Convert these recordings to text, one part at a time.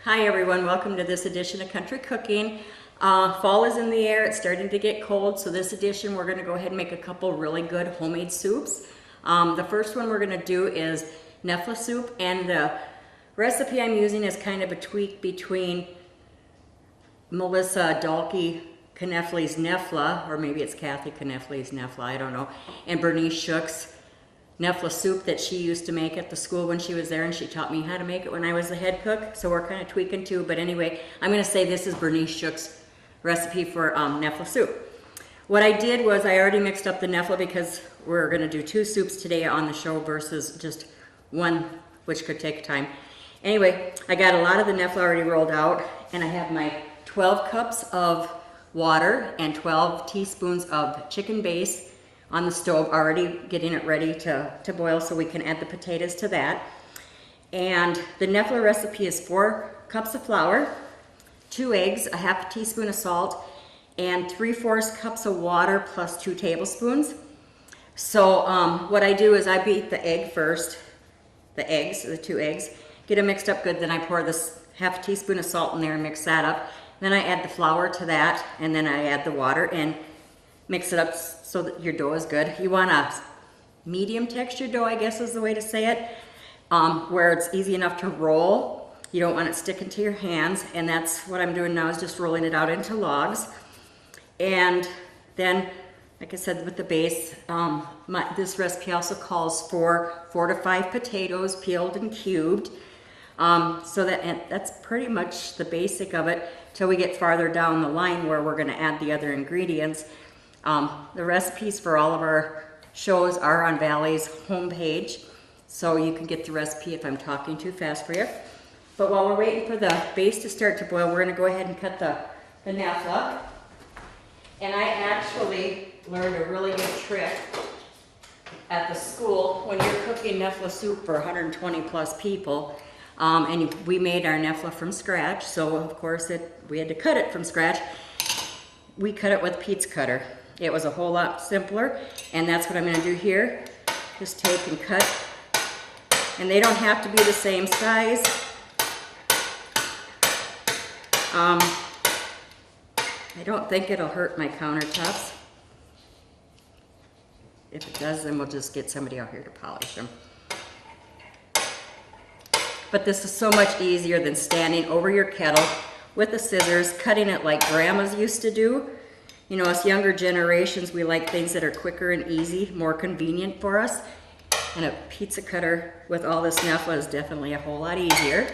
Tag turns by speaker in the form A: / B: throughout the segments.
A: Hi everyone, welcome to this edition of Country Cooking. Fall is in the air, it's starting to get cold, so this edition we're going to go ahead and make a couple really good homemade soups. The first one we're going to do is Nefla soup, and the recipe I'm using is kind of a tweak between Melissa Dalkey Knefley's Nefla, or maybe it's Kathy Knefley's Nefla, I don't know, and Bernice Shook's Nefla soup that she used to make at the school when she was there, and she taught me how to make it when I was the head cook, so we're kind of tweaking too. But anyway, I'm going to say this is Bernice Shook's recipe for Nefla soup. What I did was I already mixed up the Nefla because we're going to do two soups today on the show versus just one, which could take time. Anyway, I got a lot of the Nefla already rolled out, and I have my 12 cups of water and 12 teaspoons of chicken base on the stove, already getting it ready to boil so we can add the potatoes to that. And the Nefla recipe is 4 cups of flour, 2 eggs, a half a teaspoon of salt, and 3/4 cups of water plus 2 tablespoons. So what I do is I beat the egg first, the 2 eggs, get them mixed up good, then I pour this half a teaspoon of salt in there and mix that up. Then I add the flour to that, and then I add the water and mix it up so that your dough is good. You want a medium texture dough, I guess is the way to say it, where it's easy enough to roll. You don't want it sticking to your hands, and that's what I'm doing now, is just rolling it out into logs. And then, like I said, with the base, this recipe also calls for 4 to 5 potatoes, peeled and cubed. So that's pretty much the basic of it till we get farther down the line where we're gonna add the other ingredients. The recipes for all of our shows are on Valley's homepage, so you can get the recipe if I'm talking too fast for you. But while we're waiting for the base to start to boil, we're going to go ahead and cut the Nefla. And I actually learned a really good trick at the school when you're cooking Nefla soup for 120 plus people. And we made our Nefla from scratch, so of course we had to cut it from scratch. We cut it with a pizza cutter. It was a whole lot simpler, and that's what I'm going to do here. Just take and cut, and they don't have to be the same size. I don't think it'll hurt my countertops. If it does, then we'll just get somebody out here to polish them. But this is so much easier than standing over your kettle with the scissors, cutting it like grandmas used to do. You know, us younger generations, we like things that are quicker and easy, more convenient for us. And a pizza cutter with all this Nefla is definitely a whole lot easier.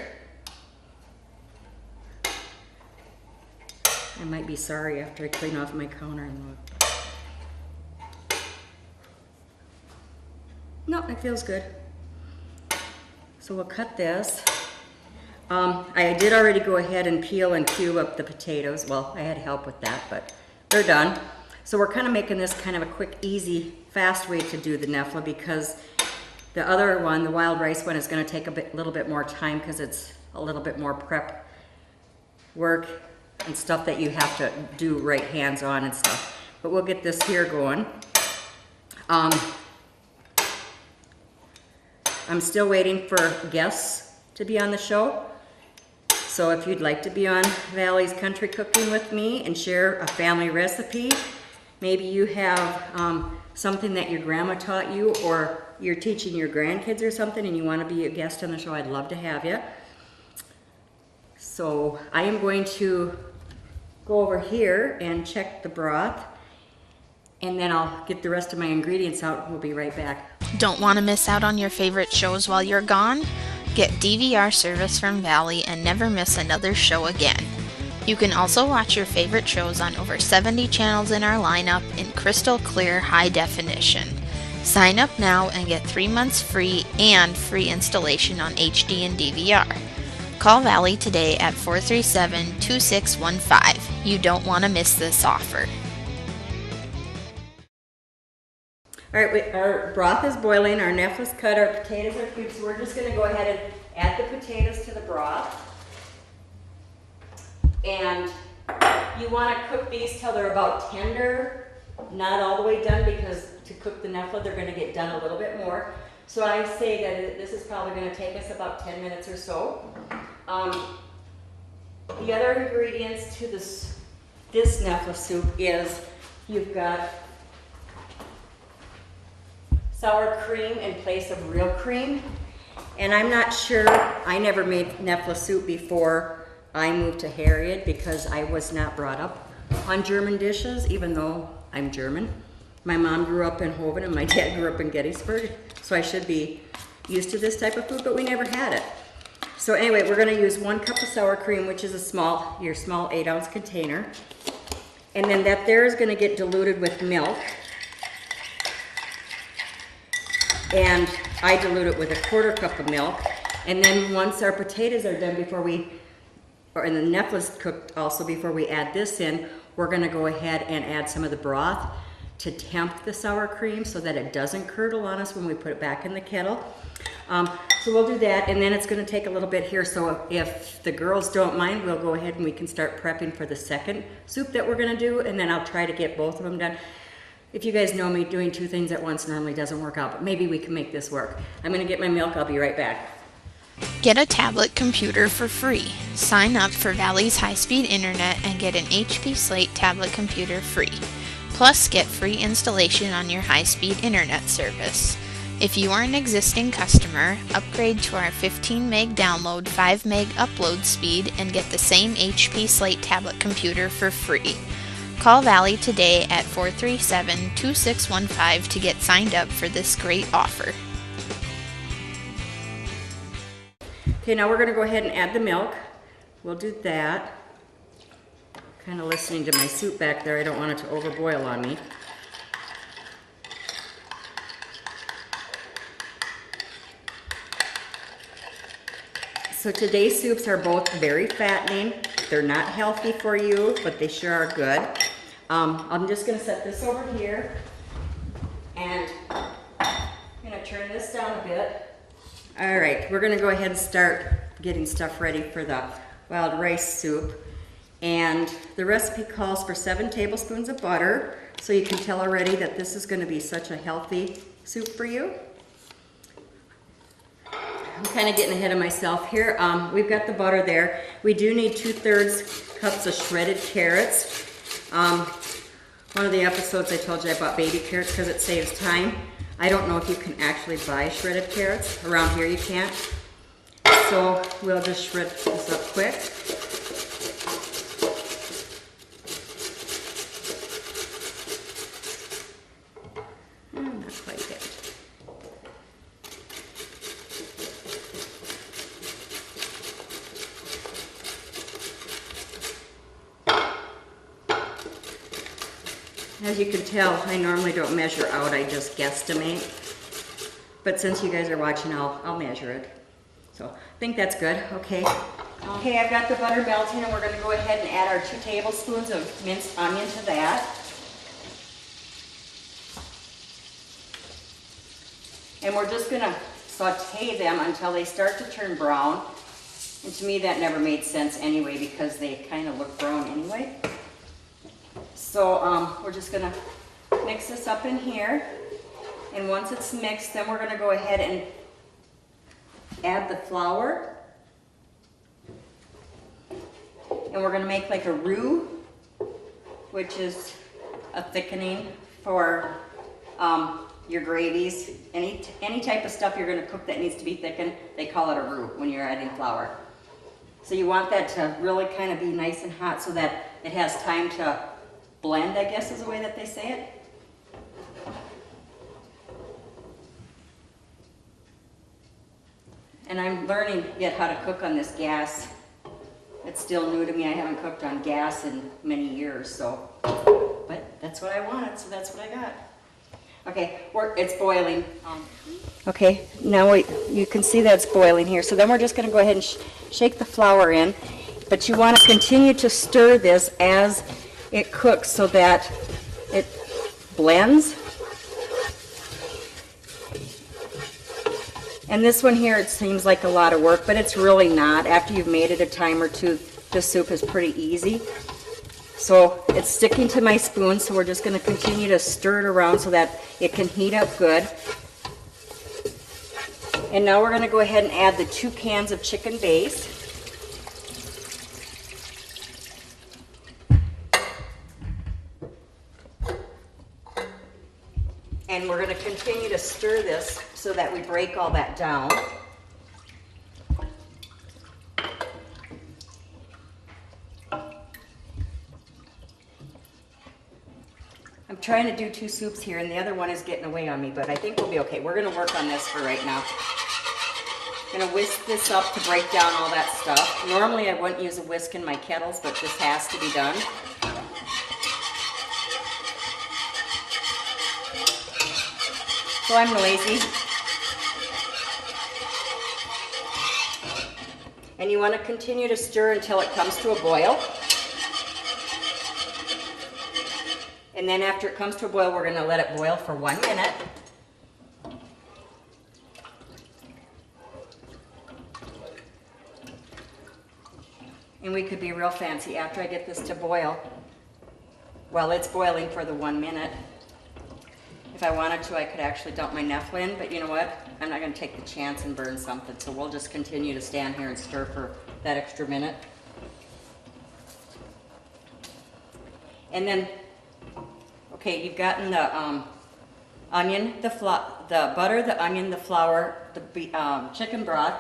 A: I might be sorry after I clean off my counter and look. No, it feels good. So we'll cut this. I did already go ahead and peel and cube up the potatoes. Well, I had help with that, but they're done. So we're kind of making this kind of a quick, easy, fast way to do the Nefla, because the other one, the wild rice one, is going to take a little bit more time because it's a little bit more prep work and stuff that you have to do right hands on and stuff. But we'll get this here going. I'm still waiting for guests to be on the show. So if you'd like to be on Valley's Country Cooking with me and share a family recipe, maybe you have something that your grandma taught you, or you're teaching your grandkids or something and you want to be a guest on the show, I'd love to have you. So I am going to go over here and check the broth, and then I'll get the rest of my ingredients out. We'll be right back.
B: Don't want to miss out on your favorite shows while you're gone? Get DVR service from Valley and never miss another show again. You can also watch your favorite shows on over 70 channels in our lineup in crystal clear high definition. Sign up now and get 3 months free and free installation on HD and DVR. Call Valley today at 437-2615. You don't want to miss this offer.
A: All right, our broth is boiling, our Nefla's cut, our potatoes are cubed, so we're just going to go ahead and add the potatoes to the broth. And you want to cook these till they're about tender, not all the way done, because to cook the Nefla, they're going to get done a little bit more. So I say that this is probably going to take us about 10 minutes or so. The other ingredients to this Nefla soup is you've got sour cream in place of real cream. And I'm not sure, I never made Nefla soup before I moved to Harriet because I was not brought up on German dishes, even though I'm German. My mom grew up in Hoven and my dad grew up in Gettysburg, so I should be used to this type of food, but we never had it. So anyway, we're gonna use 1 cup of sour cream, which is your small 8-ounce container. And then that there is gonna get diluted with milk. And I dilute it with a 1/4 cup of milk. And then once our potatoes are done and the Nefla's cooked also before we add this in, we're gonna go ahead and add some of the broth to temp the sour cream so that it doesn't curdle on us when we put it back in the kettle. So we'll do that, and then it's gonna take a little bit here, so if the girls don't mind, we'll go ahead and we can start prepping for the second soup that we're gonna do, and then I'll try to get both of them done. If you guys know me, doing 2 things at once normally doesn't work out, but maybe we can make this work. I'm gonna get my milk, I'll be right back.
B: Get a tablet computer for free. Sign up for Valley's high-speed internet and get an HP Slate tablet computer free. Plus, get free installation on your high-speed internet service. If you are an existing customer, upgrade to our 15 meg download, 5 meg upload speed, and get the same HP Slate tablet computer for free. Call Valley today at 437-2615 to get signed up for this great offer.
A: Okay, now we're gonna go ahead and add the milk. We'll do that. Kind of listening to my soup back there. I don't want it to overboil on me. So today's soups are both very fattening. They're not healthy for you, but they sure are good. I'm just gonna set this over here and I'm gonna turn this down a bit. All right, we're gonna go ahead and start getting stuff ready for the wild rice soup. And the recipe calls for 7 tablespoons of butter, so you can tell already that this is gonna be such a healthy soup for you. I'm kind of getting ahead of myself here. We've got the butter there. We do need 2/3 cups of shredded carrots. One of the episodes I told you I bought baby carrots because it saves time. I don't know if you can actually buy shredded carrots. Around here you can't. So we'll just shred this up quick. Not quite yet. As you can tell, I normally don't measure out, I just guesstimate. But since you guys are watching, I'll measure it. So I think that's good, okay. Okay, I've got the butter melting and we're gonna go ahead and add our 2 tablespoons of minced onion to that. And we're just gonna saute them until they start to turn brown. And to me that never made sense anyway because they kind of look brown anyway. So we're just gonna mix this up in here. And once it's mixed, then we're gonna go ahead and add the flour. And we're gonna make like a roux, which is a thickening for your gravies. Any type of stuff you're gonna cook that needs to be thickened, they call it a roux when you're adding flour. So you want that to really kind of be nice and hot so that it has time to blend, I guess is the way that they say it. And I'm learning yet how to cook on this gas. It's still new to me. I haven't cooked on gas in many years, so. But that's what I wanted, so that's what I got. Okay, it's boiling. Okay, now you can see that it's boiling here. So then we're just gonna go ahead and shake the flour in. But you wanna continue to stir this as it cooks so that it blends. And this one here, it seems like a lot of work, but it's really not. After you've made it a time or two, this soup is pretty easy. So it's sticking to my spoon, so we're just going to continue to stir it around so that it can heat up good. And now we're going to go ahead and add the 2 cans of chicken base. And we're going to continue to stir this so that we break all that down. I'm trying to do 2 soups here, and the other one is getting away on me, but I think we'll be okay. We're going to work on this for right now. I'm going to whisk this up to break down all that stuff. Normally I wouldn't use a whisk in my kettles, but this has to be done. So I'm lazy. And you want to continue to stir until it comes to a boil. And then after it comes to a boil, we're going to let it boil for 1 minute. And we could be real fancy after I get this to boil. While it's boiling for the 1 minute. If I wanted to, I could actually dump my Nefla in, but you know what? I'm not going to take the chance and burn something, so we'll just continue to stand here and stir for that extra minute. And then, okay, you've gotten the onion, the butter, the onion, the flour, the chicken broth.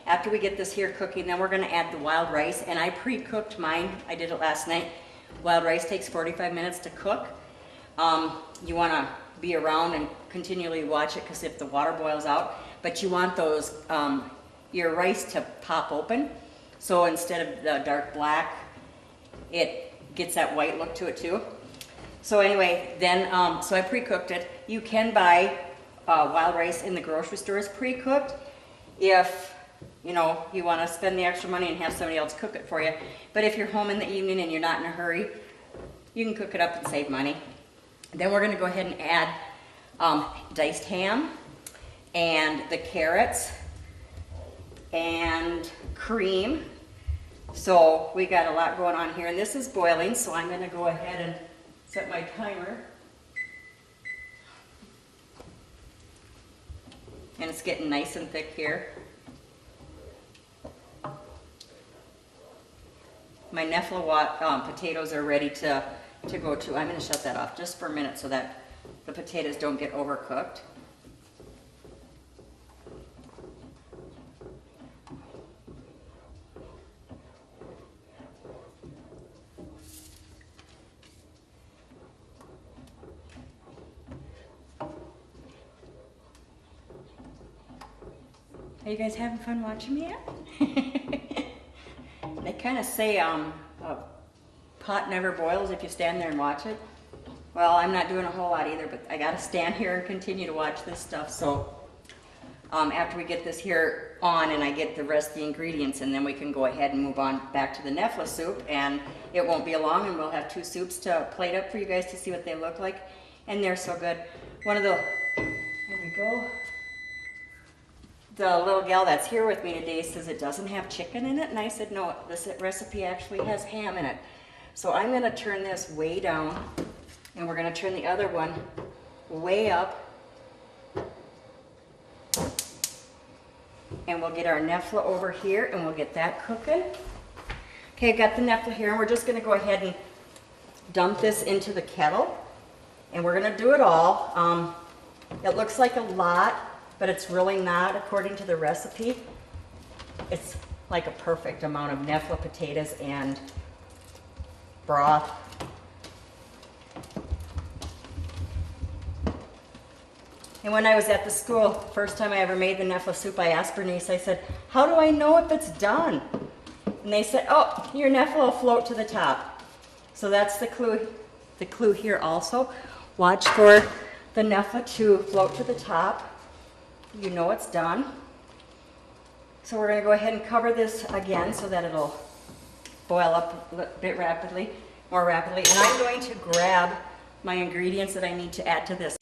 A: After we get this here cooking, then we're going to add the wild rice, and I pre-cooked mine. I did it last night. Wild rice takes 45 minutes to cook. You want to be around and continually watch it, because if the water boils out, but you want those your rice to pop open, so instead of the dark black, it gets that white look to it too. So anyway, then so I pre-cooked it. You can buy wild rice in the grocery stores pre-cooked if you know you want to spend the extra money and have somebody else cook it for you. But if you're home in the evening and you're not in a hurry, you can cook it up and save money. Then we're going to go ahead and add diced ham and the carrots and cream. So we got a lot going on here, and this is boiling, so I'm going to go ahead and set my timer. And it's getting nice and thick here. My Nefla potatoes are ready to go to. I'm going to shut that off just for a minute so that the potatoes don't get overcooked. Are you guys having fun watching me yet? They kind of say a pot never boils if you stand there and watch it. Well, I'm not doing a whole lot either, but I got to stand here and continue to watch this stuff. So after we get this here on and I get the rest of the ingredients, and then we can go ahead and move on back to the Nefla soup, and it won't be long, and we'll have 2 soups to plate up for you guys to see what they look like. And they're so good. One of the, there we go. The little gal that's here with me today says it doesn't have chicken in it, and I said no, this recipe actually has ham in it. So I'm going to turn this way down, and we're going to turn the other one way up, and we'll get our Nefla over here, and we'll get that cooking. Okay, I've got the Nefla here, and we're just going to go ahead and dump this into the kettle, and we're going to do it all. It looks like a lot, but it's really not according to the recipe. It's like a perfect amount of Nefla potatoes and broth. And when I was at the school, first time I ever made the Nefla soup, I asked Bernice, I said, how do I know if it's done? And they said, oh, your Nefla will float to the top. So that's the clue here also. Watch for the Nefla to float to the top. You know it's done. So we're going to go ahead and cover this again so that it'll boil up a bit more rapidly. And I'm going to grab my ingredients that I need to add to this.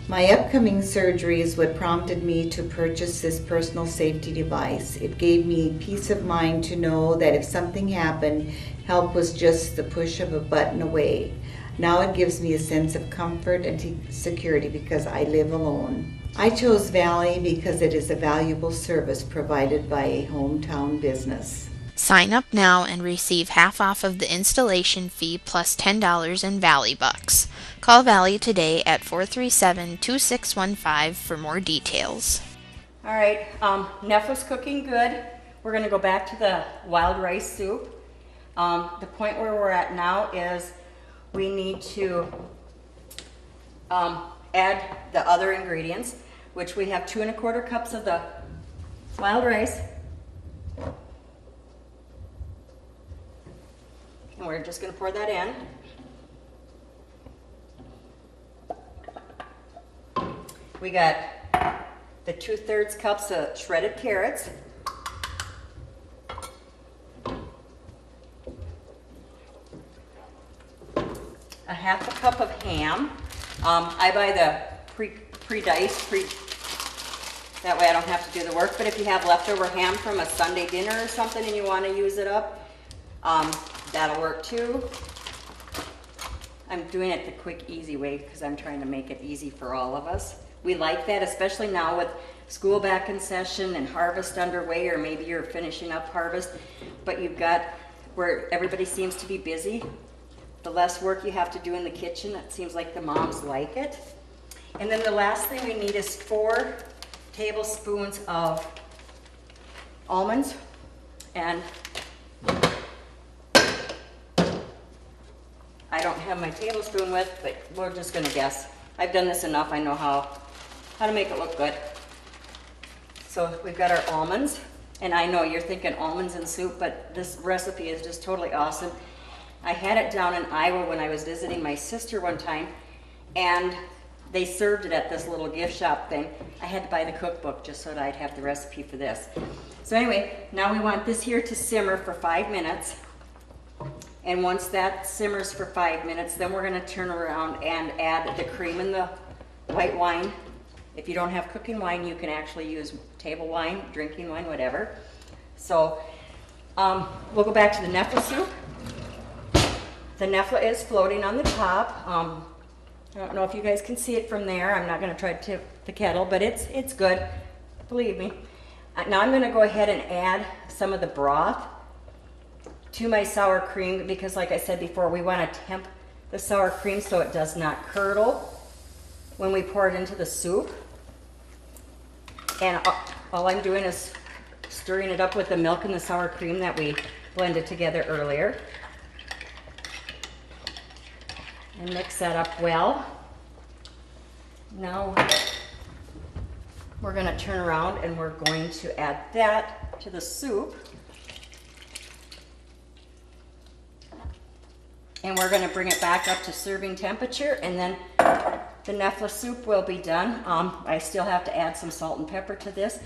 C: My upcoming surgery is what prompted me to purchase this personal safety device. It gave me peace of mind to know that if something happened, help was just the push of a button away. Now it gives me a sense of comfort and security because I live alone. I chose Valley because it is a valuable service provided by a hometown business.
B: Sign up now and receive half off of the installation fee plus $10 in Valley Bucks. Call Valley today at 437-2615 for more details.
A: All right, Nefla's cooking good. We're gonna go back to the wild rice soup. The point where we're at now is we need to add the other ingredients, which we have 2 1/4 cups of the wild rice. And we're just gonna pour that in. We got the 2/3 cups of shredded carrots. A 1/2 cup of ham. I buy the pre-diced, that way I don't have to do the work. But if you have leftover ham from a Sunday dinner or something and you want to use it up, that'll work too. I'm doing it the quick, easy way because I'm trying to make it easy for all of us. We like that, especially now with school back in session and harvest underway, or maybe you're finishing up harvest, but you've got where everybody seems to be busy. The less work you have to do in the kitchen, it seems like the moms like it. And then the last thing we need is 4 tablespoons of almonds. And I don't have my tablespoon with, but we're just gonna guess. I've done this enough, I know how to make it look good. So we've got our almonds, and I know you're thinking almonds in soup, but this recipe is just totally awesome. I had it down in Iowa when I was visiting my sister one time, and they served it at this little gift shop thing. I had to buy the cookbook just so that I'd have the recipe for this. So anyway, now we want this here to simmer for 5 minutes. And once that simmers for 5 minutes, then we're gonna turn around and add the cream and the white wine. If you don't have cooking wine, you can actually use table wine, drinking wine, whatever. So we'll go back to the Nefla soup. The Nefla is floating on the top. I don't know if you guys can see it from there. I'm not gonna try to tip the kettle, but it's good, believe me. Now I'm gonna go ahead and add some of the broth to my sour cream because, like I said before, we wanna temp the sour cream so it does not curdle when we pour it into the soup. And all I'm doing is stirring it up with the milk and the sour cream that we blended together earlier. And mix that up well. Now we're going to turn around and we're going to add that to the soup. And we're going to bring it back up to serving temperature, and then the Nefla soup will be done. I still have to add some salt and pepper to this.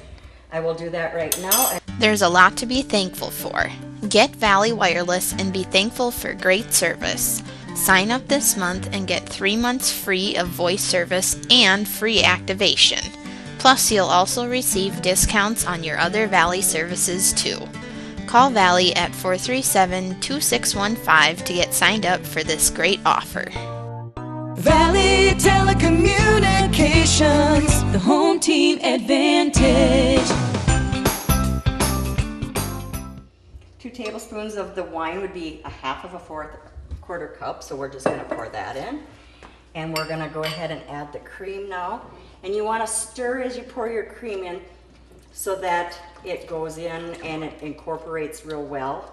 A: I will do that right now.
B: There's a lot to be thankful for. Get Valley Wireless and be thankful for great service. Sign up this month and get 3 months free of voice service and free activation. Plus, you'll also receive discounts on your other Valley services too. Call Valley at 437-2615 to get signed up for this great offer.
D: Valley Telecommunications, the home team advantage.
A: 2 tablespoons of the wine would be a 1/2 cup, so we're just going to pour that in. And we're going to go ahead and add the cream now. And you want to stir as you pour your cream in so that it goes in and it incorporates real well.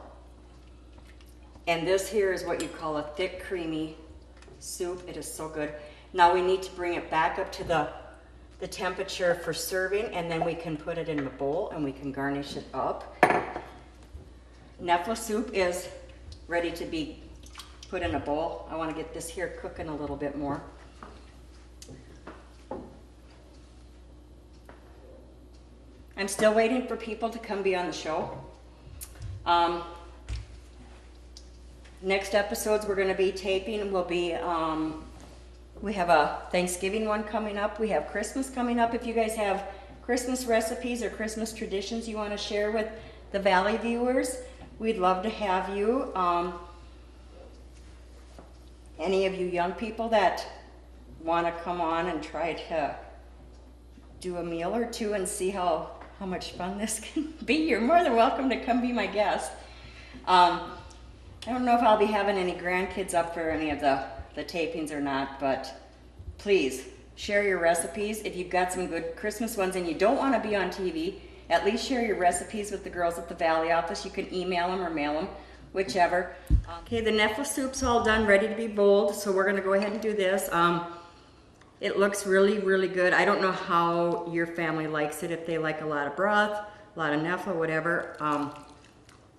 A: And this here is what you call a thick, creamy soup. It is so good. Now we need to bring it back up to the temperature for serving, and then we can put it in the bowl and we can garnish it up. Nefla soup is ready to be put in a bowl. I want to get this here cooking a little bit more. I'm still waiting for people to come be on the show. Next episodes we're going to be taping will be, we have a Thanksgiving one coming up. We have Christmas coming up. If you guys have Christmas recipes or Christmas traditions you want to share with the Valley viewers, we'd love to have you. Any of you young people that want to come on and try to do a meal or two and see how much fun this can be, you're more than welcome to come be my guest. I don't know if I'll be having any grandkids up for any of the tapings or not, but please share your recipes. If you've got some good Christmas ones and you don't want to be on TV, at least share your recipes with the girls at the Valley office. You can email them or mail them, whichever. Okay, the Nefla soup's all done, ready to be bowled, so we're going to go ahead and do this. It looks really, really good. I don't know how your family likes it, if they like a lot of broth, a lot of Nefla, whatever.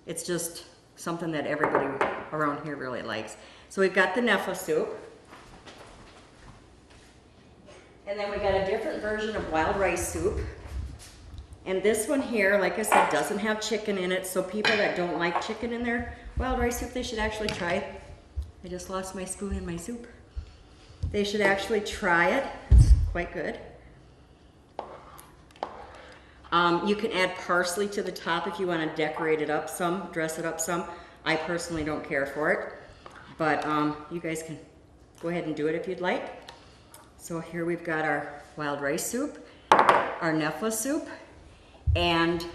A: It's just something that everybody around here really likes. So we've got the Nefla soup. And then we got a different version of wild rice soup. And this one here, like I said, doesn't have chicken in it, so people that don't like chicken in their wild rice soup, they should actually try it. I just lost my spoon in my soup. They should actually try it. It's quite good. You can add parsley to the top if you want to decorate it up some, dress it up some. I personally don't care for it, but you guys can go ahead and do it if you'd like. So here we've got our wild rice soup, our Nefla soup, and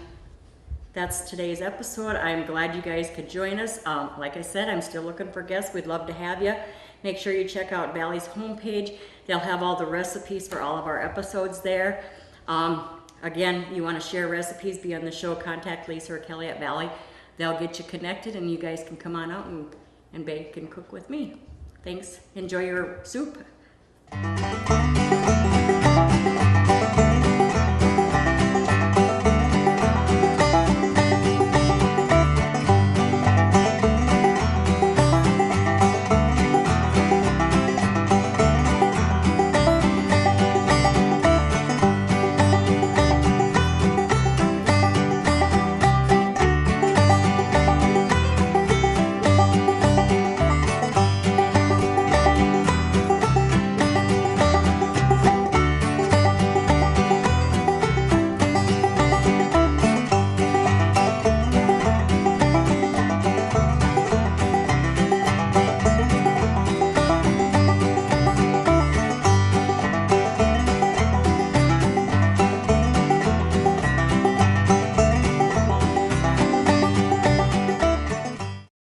A: that's today's episode. I'm glad you guys could join us. Like I said, I'm still looking for guests. We'd love to have you. Make sure you check out Valley's homepage. They'll have all the recipes for all of our episodes there. Again, you want to share recipes, be on the show, contact Lisa or Kelly at Valley. They'll get you connected and you guys can come on out and bake and cook with me. Thanks. Enjoy your soup.